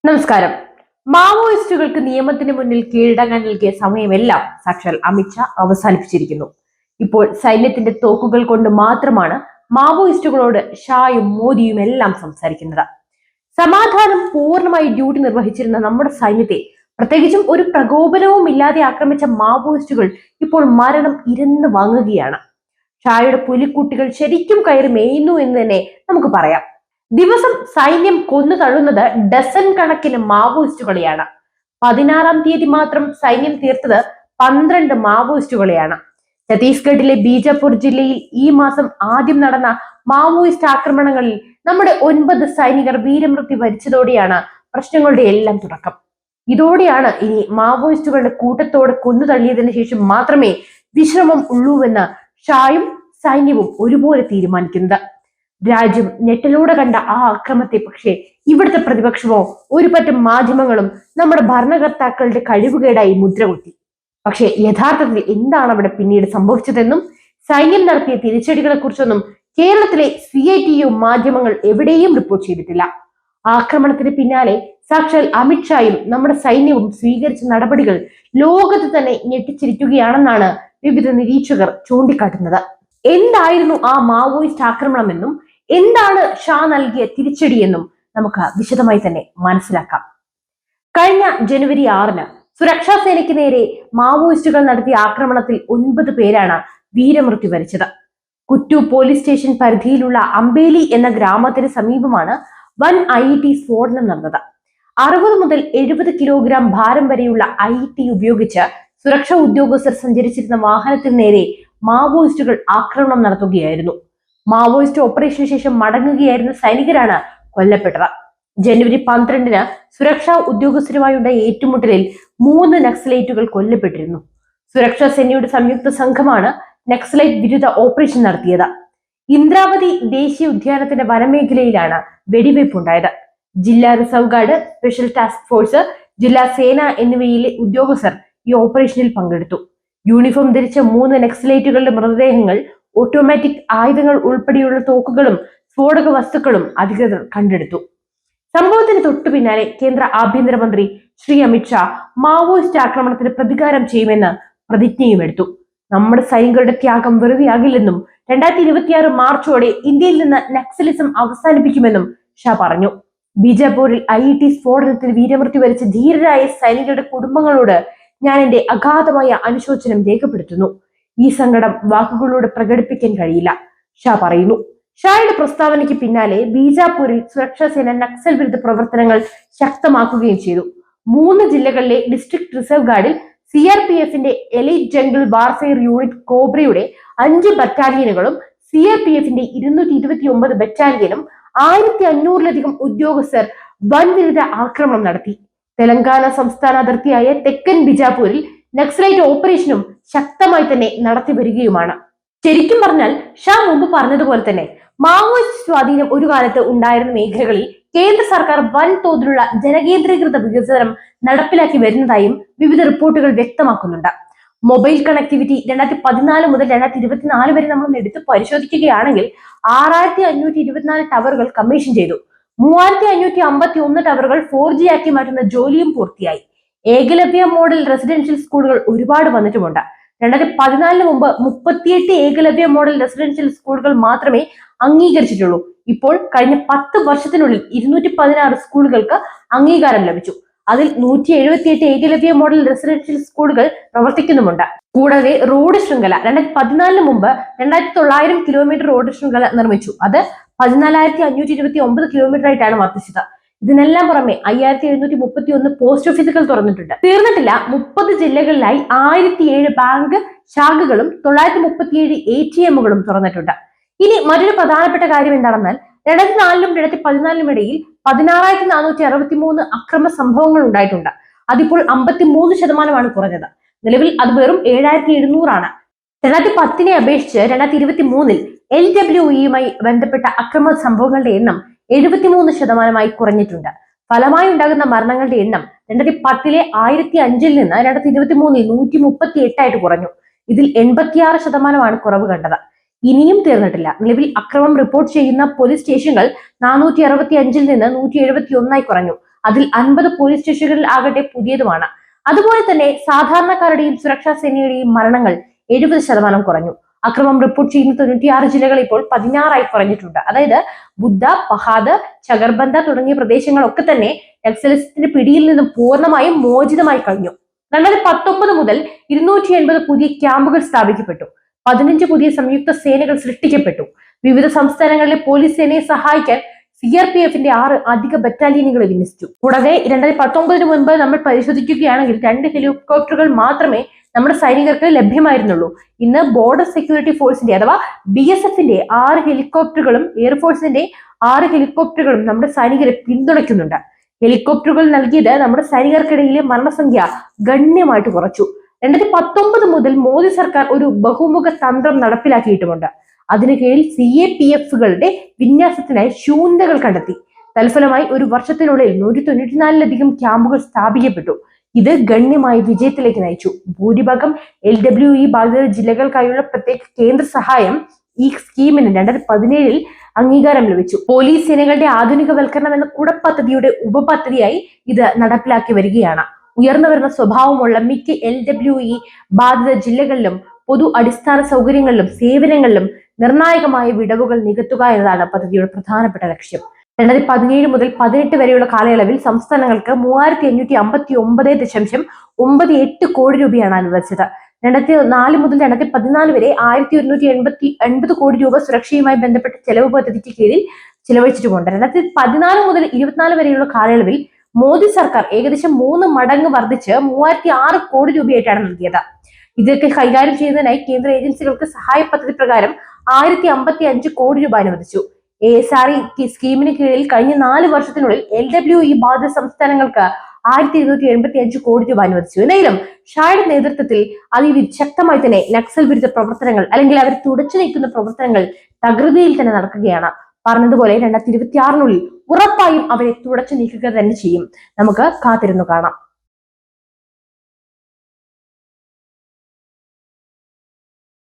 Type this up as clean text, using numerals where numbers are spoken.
നമസ്കാരം. മാവോയിസ്റ്റുകൾക്ക് നിയമത്തിന് മുന്നിൽ കീഴടങ്ങാൻ നൽകിയ സമയമെല്ലാം സാക്ഷാൽ അമിത്ഷാ അവസാനിപ്പിച്ചിരിക്കുന്നു. ഇപ്പോൾ സൈന്യത്തിന്റെ തോക്കുകൾ കൊണ്ട് മാത്രമാണ് മാവോയിസ്റ്റുകളോട് ഷായും മോദിയും എല്ലാം സംസാരിക്കുന്നത്. സമാധാനം പൂർണ്ണമായി ഡ്യൂട്ടി നിർവഹിച്ചിരുന്ന നമ്മുടെ സൈന്യത്തെ പ്രത്യേകിച്ചും ഒരു പ്രകോപനവും ഇല്ലാതെ ആക്രമിച്ച മാവോയിസ്റ്റുകൾ ഇപ്പോൾ മരണം ഇരന്ന് വാങ്ങുകയാണ്. ഷായുടെ പുലിക്കുട്ടികൾ ശരിക്കും കയറി മേയുന്നു എന്ന് തന്നെ നമുക്ക് പറയാം. ദിവസം സൈന്യം കൊന്നു തള്ളുന്നത് ഡസൻ കണക്കിന് മാവോയിസ്റ്റുകളെയാണ്. 16-ാം തീയതി മാത്രം സൈന്യം തീർത്തത് 12 മാവോയിസ്റ്റുകളെയാണ്. ഛത്തീസ്ഗഡിലെ ബീജാപൂർ ജില്ലയിൽ ഈ മാസം ആദ്യം നടന്ന മാവോയിസ്റ്റ് ആക്രമണങ്ങളിൽ നമ്മുടെ 9 സൈനികർ വീരമൃത്യു വരിച്ചതോടെയാണ് പ്രശ്നങ്ങളുടെ എല്ലാം തുടക്കം. ഇതോടെയാണ് ഇനി മാവോയിസ്റ്റുകളുടെ കൂട്ടത്തോടെ കൊന്നു തള്ളിയതിനു ശേഷം മാത്രമേ വിശ്രമം ഉള്ളൂവെന്ന് ഷായും സൈന്യവും ഒരുപോലെ തീരുമാനിക്കുന്നത്. രാജ്യം ഞെട്ടലോടെ കണ്ട ആ അക്രമത്തെ പക്ഷേ ഇവിടുത്തെ പ്രതിപക്ഷമോ ഒരു പറ്റം മാധ്യമങ്ങളും നമ്മുടെ ഭരണകർത്താക്കളുടെ കഴിവുകേടായി മുദ്രകുത്തി. പക്ഷേ യഥാർത്ഥത്തിൽ എന്താണ് അവിടെ പിന്നീട് സംഭവിച്ചതെന്നും സൈന്യം നടത്തിയ തിരിച്ചടികളെ കുറിച്ചൊന്നും കേരളത്തിലെ CITU മാധ്യമങ്ങൾ എവിടെയും റിപ്പോർട്ട് ചെയ്തിട്ടില്ല. ആക്രമണത്തിന് പിന്നാലെ സാക്ഷാൽ അമിത്ഷായും നമ്മുടെ സൈന്യവും സ്വീകരിച്ച നടപടികൾ ലോകത്ത് തന്നെ ഞെട്ടിച്ചിരിക്കുകയാണെന്നാണ് വിവിധ നിരീക്ഷകർ ചൂണ്ടിക്കാട്ടുന്നത്. എന്തായിരുന്നു ആ മാവോയിസ്റ്റ് ആക്രമണമെന്നും എന്താണ് ഷാ നൽകിയ തിരിച്ചടിയെന്നും നമുക്ക് വിശദമായി തന്നെ മനസ്സിലാക്കാം. കഴിഞ്ഞ ജനുവരി 6-ന് സുരക്ഷാ സേനയ്ക്ക് നേരെ മാവോയിസ്റ്റുകൾ നടത്തിയ ആക്രമണത്തിൽ 9 പേരാണ് വീരമൃത്യു വരിച്ചത്. കുറ്റു പോലീസ് സ്റ്റേഷൻ പരിധിയിലുള്ള അമ്പേലി എന്ന ഗ്രാമത്തിന് സമീപമാണ് വൻ IED സ്ഫോടനം നടന്നത്. 60 മുതൽ 70 കിലോഗ്രാം ഭാരം വരെയുള്ള IED ഉപയോഗിച്ച് സുരക്ഷാ ഉദ്യോഗസ്ഥർ സഞ്ചരിച്ചിരുന്ന വാഹനത്തിന് നേരെ മാവോയിസ്റ്റുകൾ ആക്രമണം നടത്തുകയായിരുന്നു. മാവോയിസ്റ്റ് ഓപ്പറേഷന് ശേഷം മടങ്ങുകയായിരുന്ന സൈനികരാണ് കൊല്ലപ്പെട്ടത്. ജനുവരി 12-ന് സുരക്ഷാ ഉദ്യോഗസ്ഥരുമായുണ്ടായ ഏറ്റുമുട്ടലിൽ 3 നക്സലൈറ്റുകൾ കൊല്ലപ്പെട്ടിരുന്നു. സുരക്ഷാ സേനയുടെ സംയുക്ത സംഘമാണ് നക്സലൈറ്റ് വിരുദ്ധ ഓപ്പറേഷൻ നടത്തിയത്. ഇന്ദ്രാവതി ദേശീയ ഉദ്യാനത്തിന്റെ വനമേഖലയിലാണ് വെടിവയ്പുണ്ടായത്. ജില്ലാ reserve guard, special task force, ജില്ലാ സേന എന്നിവയിലെ ഉദ്യോഗസ്ഥർ ഈ ഓപ്പറേഷനിൽ പങ്കെടുത്തു. യൂണിഫോം ധരിച്ച 3 നക്സലൈറ്റുകളുടെ മൃതദേഹങ്ങൾ, ഓട്ടോമാറ്റിക് ആയുധങ്ങൾ ഉൾപ്പെടെയുള്ള തോക്കുകളും സ്ഫോടക വസ്തുക്കളും അധികൃതർ കണ്ടെടുത്തു. സംഭവത്തിന് തൊട്ടു പിന്നാലെ കേന്ദ്ര ആഭ്യന്തരമന്ത്രി ശ്രീ അമിത്ഷാ മാവോയിസ്റ്റ് ആക്രമണത്തിന് പ്രതികാരം ചെയ്യുമെന്ന് പ്രതിജ്ഞയും എടുത്തു. നമ്മുടെ സൈനികരുടെ ത്യാഗം വെറുതെയാകില്ലെന്നും 2026 മാർച്ചോടെ ഇന്ത്യയിൽ നിന്ന് നക്സലിസം അവസാനിപ്പിക്കുമെന്നും ഷാ പറഞ്ഞു. ബീജാപൂരിൽ IED സ്ഫോടനത്തിൽ വീരമൃത്യു വരിച്ച ധീരരായ സൈനികരുടെ കുടുംബങ്ങളോട് ഞാൻ എന്റെ അഗാധമായ അനുശോചനം രേഖപ്പെടുത്തുന്നു. ഈ സങ്കടം വാക്കുകളിലൂടെ പ്രകടിപ്പിക്കാൻ കഴിയില്ല, ഷാ പറയുന്നു. ഷായുടെ പ്രസ്താവനയ്ക്ക് പിന്നാലെ ബീജാപൂരിൽ സുരക്ഷാ സേന നക്സൽ വിരുദ്ധ പ്രവർത്തനങ്ങൾ ശക്തമാക്കുകയും ചെയ്തു. 3 ജില്ലകളിലെ ഡിസ്ട്രിക്ട് റിസർവ് ഗാർഡിൽ CRPFന്റെ എലൈറ്റ് ജംഗിൾ വാർഫെയർ യൂണിറ്റ് കോബ്രയുടെ 5 ബറ്റാലിയനുകളും CRPFന്റെ 229 ബറ്റാലിയനും 1500-ലധികം ഉദ്യോഗസ്ഥർ വൻവിരുദ്ധ ആക്രമണം നടത്തി. തെലങ്കാന സംസ്ഥാന അതിർത്തിയായ തെക്കൻ ബിജാപൂരിൽ നക്സലൈറ്റ് ഓപ്പറേഷനും ശക്തമായി തന്നെ നടത്തി വരികയുമാണ്. ശരിക്കും പറഞ്ഞാൽ ഷാ മുമ്പ് പറഞ്ഞതുപോലെ തന്നെ മാവോയിസ്റ്റ് സ്വാധീനം ഒരു കാലത്ത് ഉണ്ടായിരുന്ന മേഖലകളിൽ കേന്ദ്ര സർക്കാർ വൻതോതിലുള്ള ജനകേന്ദ്രീകൃത വികസനം നടപ്പിലാക്കി വരുന്നതായും വിവിധ റിപ്പോർട്ടുകൾ വ്യക്തമാക്കുന്നുണ്ട്. മൊബൈൽ കണക്ടിവിറ്റി 2014 മുതൽ 2024 വരെ നമ്മൾ എടുത്ത് പരിശോധിക്കുകയാണെങ്കിൽ 6524 ടവറുകൾ കമ്മീഷൻ ചെയ്തു. 3551 ടവറുകൾ 4G ആക്കി മാറ്റുന്ന ജോലിയും പൂർത്തിയായി. ഏകലവ്യ മോഡൽ റെസിഡൻഷ്യൽ സ്കൂളുകൾ ഒരുപാട് വന്നിട്ടുമുണ്ട്. 2014 മുമ്പ് 38 ഏകലവ്യ മോഡൽ റെസിഡൻഷ്യൽ സ്കൂളുകൾ മാത്രമേ അംഗീകരിച്ചിട്ടുള്ളൂ. ഇപ്പോൾ കഴിഞ്ഞ 10 വർഷത്തിനുള്ളിൽ 216 സ്കൂളുകൾക്ക് അംഗീകാരം ലഭിച്ചു. അതിൽ 178 ഏകലവ്യ മോഡൽ റെസിഡൻഷ്യൽ സ്കൂളുകൾ പ്രവർത്തിക്കുന്നുമുണ്ട്. കൂടാതെ റോഡ് ശൃംഖല 2014 മുമ്പ് 2900 കിലോമീറ്റർ റോഡ് ശൃംഖല നിർമ്മിച്ചു. അത് 14529 കിലോമീറ്റർ ആയിട്ടാണ് വർദ്ധിച്ചത്. ഇതിനെല്ലാം പുറമെ 5731 പോസ്റ്റ് ഓഫീസുകൾ തുറന്നിട്ടുണ്ട്. തീർന്നിട്ടില്ല, 30 ജില്ലകളിലായി 1007 ബാങ്ക് ശാഖകളും 937 ATMകളും തുറന്നിട്ടുണ്ട്. ഇനി മറ്റൊരു പ്രധാനപ്പെട്ട കാര്യം എന്താണെന്നാൽ 2004-ലും 2014-ലും ഇടയിൽ 16463 അക്രമ സംഭവങ്ങൾ ഉണ്ടായിട്ടുണ്ട്. അതിപ്പോൾ 53% കുറഞ്ഞത്. നിലവിൽ അത് വെറും 7700 2010-നെ അപേക്ഷിച്ച് 2023-ൽ LWEയുമായി ബന്ധപ്പെട്ട അക്രമ സംഭവങ്ങളുടെ എണ്ണം 73% കുറഞ്ഞിട്ടുണ്ട്. ഫലമായി ഉണ്ടാകുന്ന മരണങ്ങളുടെ എണ്ണം 2010-ലെ 1005-ൽ നിന്ന് 2023-ൽ 138 കുറഞ്ഞു. ഇതിൽ 86% കുറവ് കണ്ടത്. ഇനിയും തീർന്നിട്ടില്ല. നിലവിൽ അക്രമം റിപ്പോർട്ട് ചെയ്യുന്ന പോലീസ് സ്റ്റേഷനുകൾ 465-ൽ നിന്ന് 171 കുറഞ്ഞു. അതിൽ 50 പോലീസ് സ്റ്റേഷനുകളിൽ ആകട്ടെ പുതിയതുമാണ്. അതുപോലെ തന്നെ സാധാരണക്കാരുടെയും സുരക്ഷാ സേനയുടെയും മരണങ്ങൾ 70% കുറഞ്ഞു. അക്രമം റിപ്പോർട്ട് ചെയ്യുന്ന 96 ജില്ലകൾ ഇപ്പോൾ 16 കുറഞ്ഞിട്ടുണ്ട്. അതായത് ബുദ്ധ, പഹാദ്, ചകർബന്ദ തുടങ്ങിയ പ്രദേശങ്ങളൊക്കെ തന്നെ നക്സലിസ്റ്റിന്റെ പിടിയിൽ നിന്നും പൂർണ്ണമായും മോചിതമായി കഴിഞ്ഞു. 2019 മുതൽ 280 പുതിയ ക്യാമ്പുകൾ സ്ഥാപിക്കപ്പെട്ടു. 15 പുതിയ സംയുക്ത സേനകൾ സൃഷ്ടിക്കപ്പെട്ടു. വിവിധ സംസ്ഥാനങ്ങളിലെ പോലീസ് സേനയെ സഹായിക്കാൻ CRPFന്റെ 6 അധിക ബറ്റാലിയനുകളെ വിന്യസിച്ചു. കൂടാതെ 2019 മുൻപ് നമ്മൾ പരിശോധിക്കുകയാണെങ്കിൽ 2 ഹെലികോപ്റ്ററുകൾ മാത്രമേ നമ്മുടെ സൈനികർക്ക് ലഭ്യമായിരുന്നുള്ളൂ. ഇന്ന് ബോർഡർ സെക്യൂരിറ്റി ഫോഴ്സിന്റെ അഥവാ BSFന്റെ 6 ഹെലികോപ്റ്ററുകളും എയർഫോഴ്സിന്റെ 6 ഹെലികോപ്റ്ററുകളും നമ്മുടെ സൈനികരെ പിന്തുണയ്ക്കുന്നുണ്ട്. ഹെലികോപ്റ്ററുകൾ നൽകിയത് നമ്മുടെ സൈനികർക്കിടയിലെ മരണസംഖ്യ ഗണ്യമായിട്ട് കുറച്ചു. 2019 മുതൽ മോദി സർക്കാർ ഒരു ബഹുമുഖ തന്ത്രം നടപ്പിലാക്കിയിട്ടുമുണ്ട്. അതിനു കീഴിൽ CAPFകളുടെ വിന്യാസത്തിനായി ശൂന്യതകൾ കണ്ടെത്തി. തൽഫലമായി ഒരു വർഷത്തിനുള്ളിൽ 194ലധികം ക്യാമ്പുകൾ സ്ഥാപിക്കപ്പെട്ടു. ഇത് ഗണ്യമായ വിജയത്തിലേക്ക് നയിച്ചു. ഭൂരിഭാഗം LWE ബാധിത ജില്ലകൾക്കായുള്ള പ്രത്യേക കേന്ദ്ര സഹായം ഈ സ്കീമിന് 2017 അംഗീകാരം ലഭിച്ചു. പോലീസ് സേനകളുടെ ആധുനികവൽക്കരണം എന്ന കുടപ്പദ്ധതിയുടെ ഉപപദ്ധതിയായി ഇത് നടപ്പിലാക്കി വരികയാണ്. ഉയർന്നു വരുന്ന സ്വഭാവമുള്ള മിക്ക LWE ബാധിത ജില്ലകളിലും പൊതു അടിസ്ഥാന സൗകര്യങ്ങളിലും സേവനങ്ങളിലും നിർണായകമായ വിടവുകൾ നികത്തുക എന്നതാണ് പദ്ധതിയുടെ പ്രധാനപ്പെട്ട ലക്ഷ്യം. 2017 മുതൽ 2018 വരെയുള്ള കാലയളവിൽ സംസ്ഥാനങ്ങൾക്ക് 3159.98 കോടി രൂപയാണ് അനുവദിച്ചത്. 2004 മുതൽ 2014 വരെ 1180 കോടി രൂപ സുരക്ഷയുമായി ബന്ധപ്പെട്ട ചെലവ് പദ്ധതിക്ക് കീഴിൽ ചിലവഴിച്ചിട്ടുമുണ്ട്. 2014 മുതൽ 2024 വരെയുള്ള കാലയളവിൽ മോദി സർക്കാർ ഏകദേശം 3 മടങ്ങ് വർദ്ധിച്ച് 3006 കോടി രൂപയായിട്ടാണ് നൽകിയത്. ഇതൊക്കെ കൈകാര്യം ചെയ്യുന്നതിനായി കേന്ദ്ര ഏജൻസികൾക്ക് സഹായ പദ്ധതി പ്രകാരം 1055 കോടി രൂപ അനുവദിച്ചു. ASRE സ്കീമിന് കീഴിൽ കഴിഞ്ഞ 4 വർഷത്തിനുള്ളിൽ LWE ബാധിത സംസ്ഥാനങ്ങൾക്ക് 1275 കോടി രൂപ അനുവദിച്ചു. എന്തായാലും ഷായുടെ നേതൃത്വത്തിൽ അതിശക്തമായി തന്നെ നക്സൽ വിരുദ്ധ പ്രവർത്തനങ്ങൾ അല്ലെങ്കിൽ അവർ തുടച്ചു നീക്കുന്ന പ്രവർത്തനങ്ങൾ തകൃതിയിൽ തന്നെ നടക്കുകയാണ്. പറഞ്ഞതുപോലെ 2026 ഉറപ്പായും അവരെ തുടച്ചു നീക്കുക തന്നെ ചെയ്യും. നമുക്ക് കാത്തിരുന്നു കാണാം.